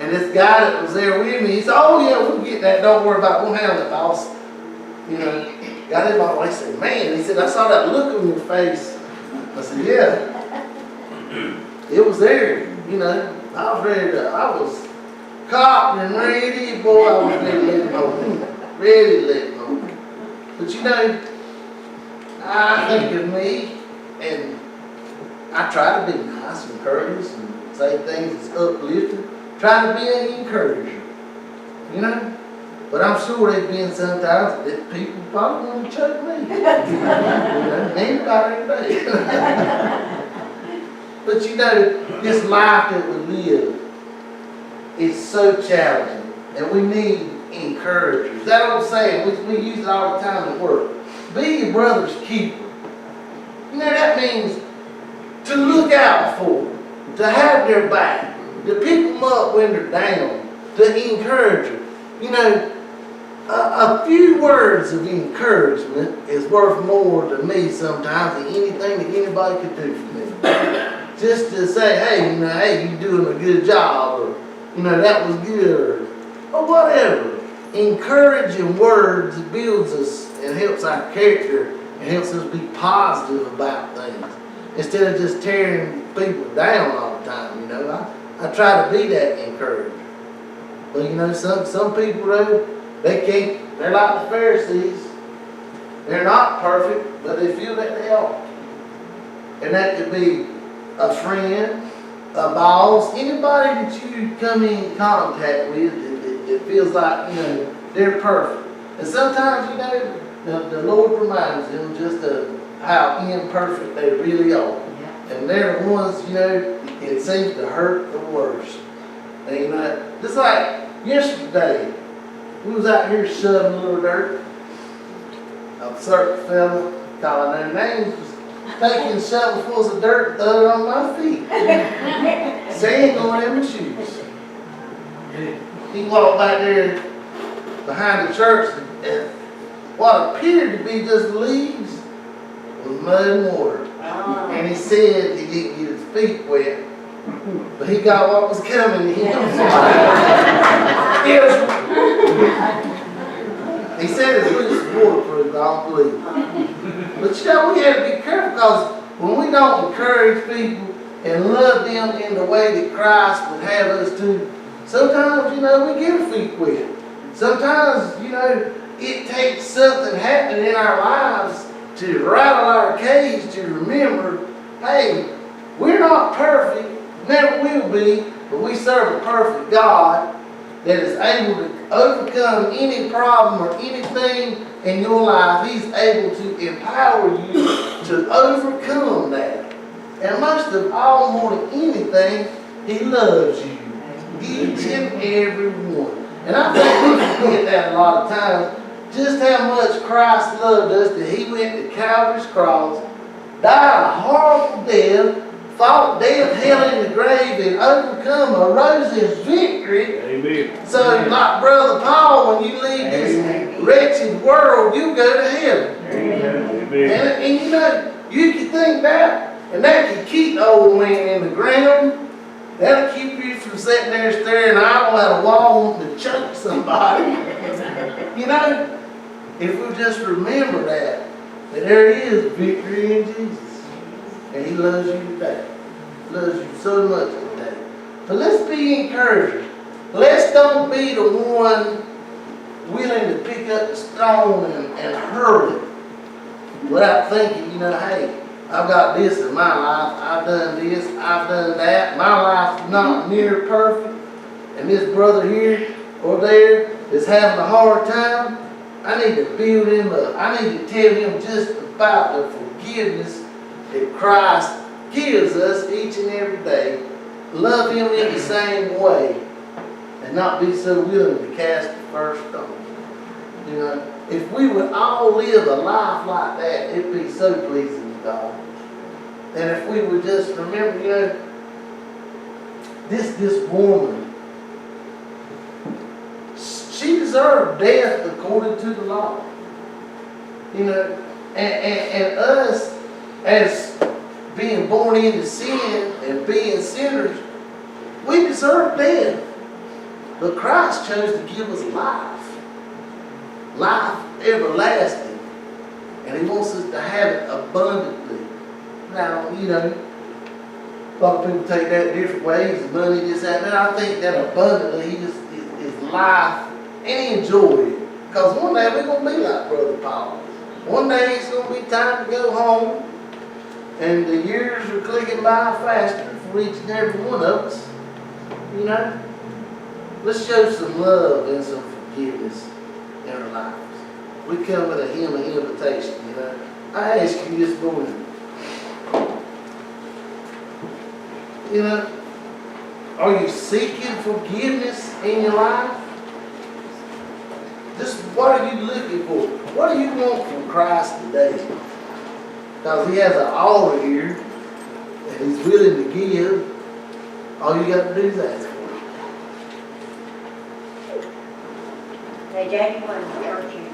And this guy that was there with me, he said, oh yeah, we'll get that, don't worry about it, we'll handle it, boss. You know, got him out, he said, man, he said, I saw that look on your face. I said, yeah. It was there, you know. I was ready to, I was cocked and ready, boy, I was ready to let him know. Ready to let him know. But you know, I think of me, and I try to be nice and courteous and say things that's uplifting. Try to be an encourager, you know. But I'm sure there's been sometimes that people probably want to choke me. You know, anybody every day. But you know, this life that we live is so challenging, and we need encouragers. That old saying, we use it all the time at work. Be your brother's keeper. You know, that means to look out for them, to have their back, to pick them up when they're down, to encourage them. You know, a few words of encouragement is worth more to me sometimes than anything that anybody could do for me. Just to say, hey, you know, hey, you're doing a good job, or, you know, that was good, or whatever. Encouraging words builds us and helps our character and helps us be positive about things instead of just tearing people down all the time, you know. I try to be that encourager. But you know, some people, though, they can't, they're like the Pharisees. They're not perfect, but they feel that they are. And that could be a friend, a boss, anybody that you come in contact with that feels like, you know, they're perfect. And sometimes, you know, the Lord reminds them just of how imperfect they really are. And they're the ones, you know, it seems to hurt the worst. And you know, just like yesterday, we was out here shoving a little dirt. A certain fella, calling their names, was taking shovelfuls of dirt and throwing it on my feet. Sand going in my shoes. He walked back there behind the church, and what appeared to be just leaves was mud and water. And he said he didn't get his feet wet, but he got what was coming to him. He said his boots was waterproof, I don't believe. But you know, we have to be careful, because when we don't encourage people and love them in the way that Christ would have us to, sometimes, you know, we get our feet wet. Sometimes, you know, it takes something happening in our lives to rattle our cage to remember, hey, we're not perfect, never will be, but we serve a perfect God that is able to overcome any problem or anything in your life. He's able to empower you to overcome that. And most of all, more than anything, He loves you. Each and every one. And I think we forget that a lot of times, just how much Christ loved us that He went to Calvary's cross, died a horrible death, fought death, hell in the grave, and overcome, arose in victory. Amen. So, like Brother Paul, when you leave this wretched world, you go to heaven. Amen. And you know, you can think that, and that can keep the old man in the ground. That'll keep you from sitting there staring idle at a wall wanting to choke somebody. You know, if we just remember that there is victory in Jesus. And He loves you today. He loves you so much today. But let's be encouragers. Let's don't be the one willing to pick up the stone and hurl it without thinking, you know, hey, I've got this in my life. I've done this. I've done that. My life's not near perfect. And this brother here or there is having a hard time. I need to build him up. I need to tell him just about the forgiveness that Christ gives us each and every day. Love Him in the same way and not be so willing to cast the first stone. You know, if we would all live a life like that, it'd be so pleasing to God. And if we would just remember, you know, this woman, she deserved death according to the law. You know, and us as being born into sin and being sinners, we deserve death. But Christ chose to give us life. Life everlasting. And He wants us to have it abundantly. Now, you know, a lot of people take that different ways, money, this, that, and I think that abundantly is life, and enjoy it. Because one day we're going to be like Brother Paul. One day it's going to be time to go home, and the years are clicking by faster for each and every one of us. You know? Let's show some love and some forgiveness in our lives. We come with a hymn of invitation, you know. I ask you this morning, you know, are you seeking forgiveness in your life? Just what are you looking for? What do you want from Christ today? Because He has an altar here and He's willing to give. All you got to do is ask for it. Hey, Jackie, what church you?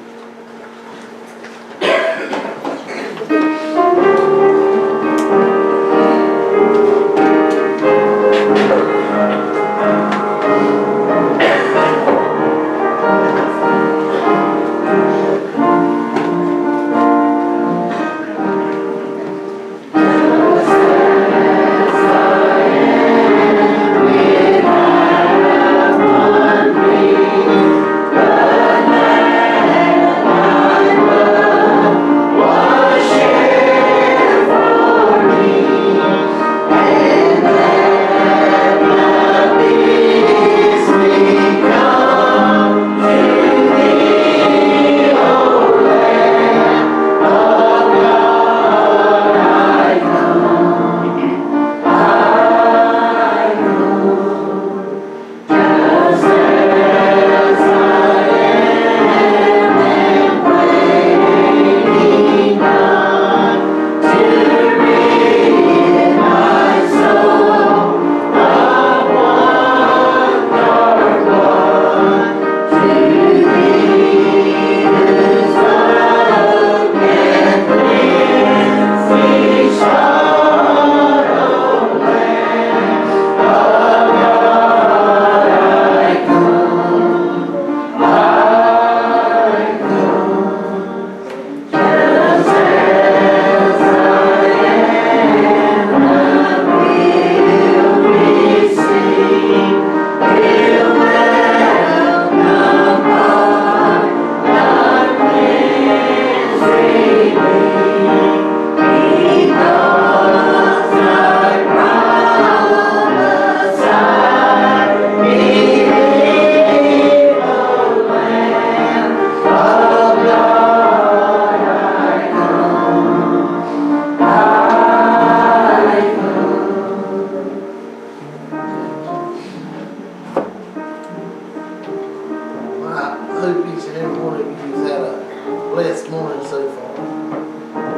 Blessed morning so far.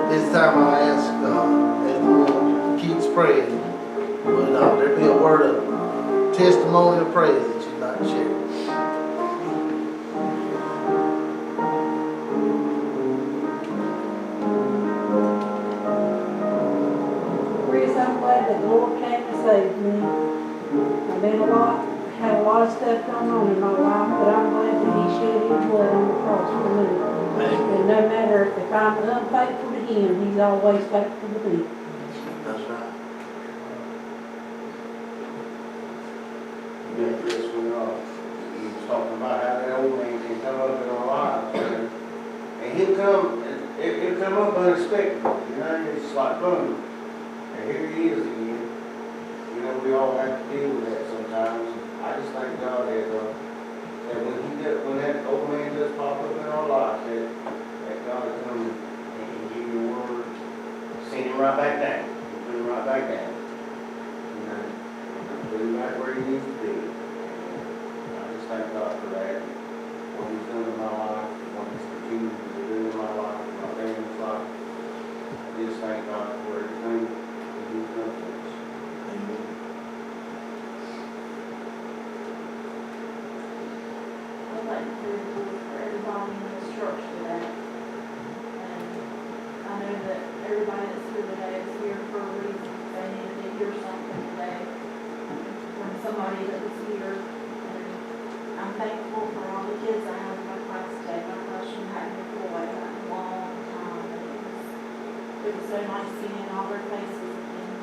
This time I ask everyone keeps praying. But there be a word of testimony or praise that you'd like to share. Chris, I'm glad that the Lord came and saved me. I've had a lot of stuff going on in my life, but I'm glad that He shed His blood on the cross for me. And no matter if I'm unfaithful to Him, He's always faithful to me. That's right. Yeah, Chris, when he was talking about how that old man can come up in our lives, and he'll come up unexpectedly, you know, it's like thunder. And here he is again. You know, we all have to deal with that sometimes. I just thank God that when that old man does pop up in our lives, that God will come and give you a word, send him right back down, put him right back down. You know, and put him right where he needs to be. And I just thank God for that. What He's done in my life, what He's continuing to do in my life, my family's life. I just thank God for everything that He's done for us. Amen. I'd like to for everybody in this church today. And I know that everybody that's here today is here for a reason. They needed to hear something today from somebody that was here. And so nice seeing all their faces again.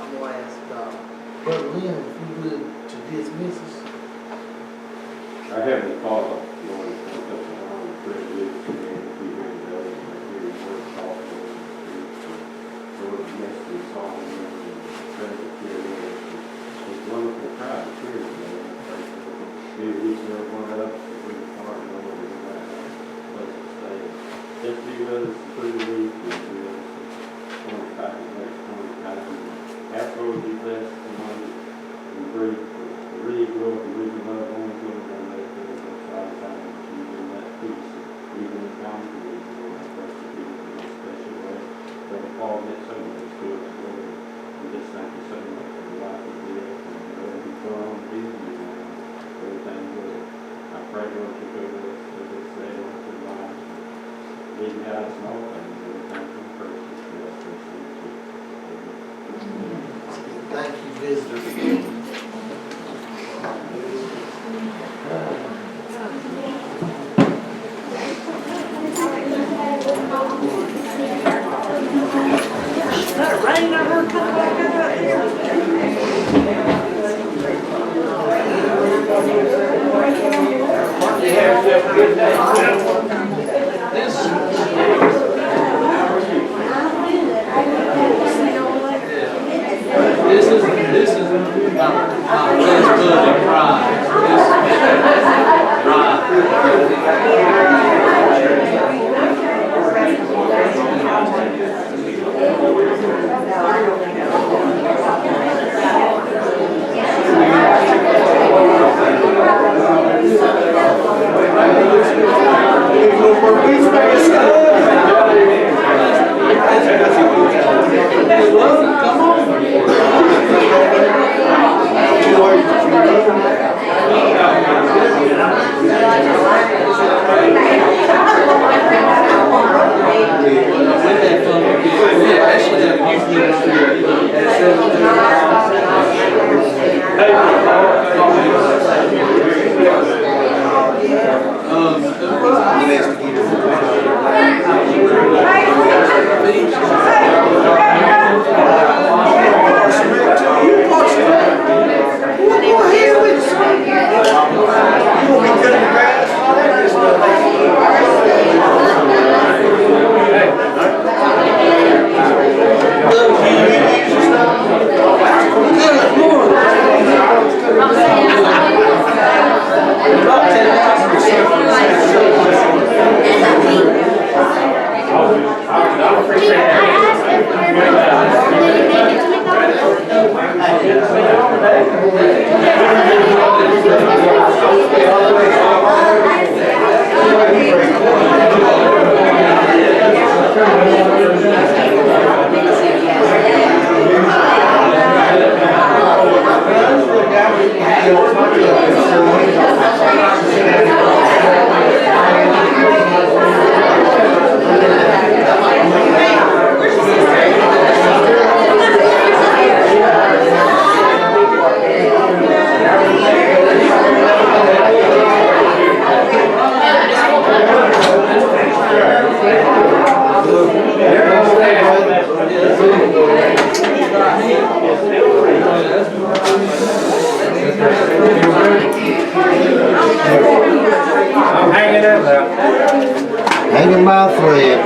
I'm gonna ask, Brother Lynn, if you would, to dismiss us. Our Heavenly Father, Lord, it's such an honor and privilege to be able to be here today and to hear your word talk, Lord, and Lord, bless this song, Lord, and present here, Lord, this wonderful crowd of here today, and I pray for be with each and every one of us, that we depart, Lord, and we might have a place to stay. Just be with us through the week, and be with us going back to next morning time. Ask, Lord, be blessed tonight, and breathe, really grow up and really love only good and let it go outside time to you in that peace, even in times of need, Lord, I pray to be in a special way. Brother Paul did so much to us, Lord. We just thank you so much for the life of this and Lord, we go on to be with you now. Everything good. I pray, Lord, you go with us to this day on to life. Lead and guide us in all things. Everything from precious. Yes, we thank you. Thank you, visitors. This is my best buddy prize. Hanging by a thread.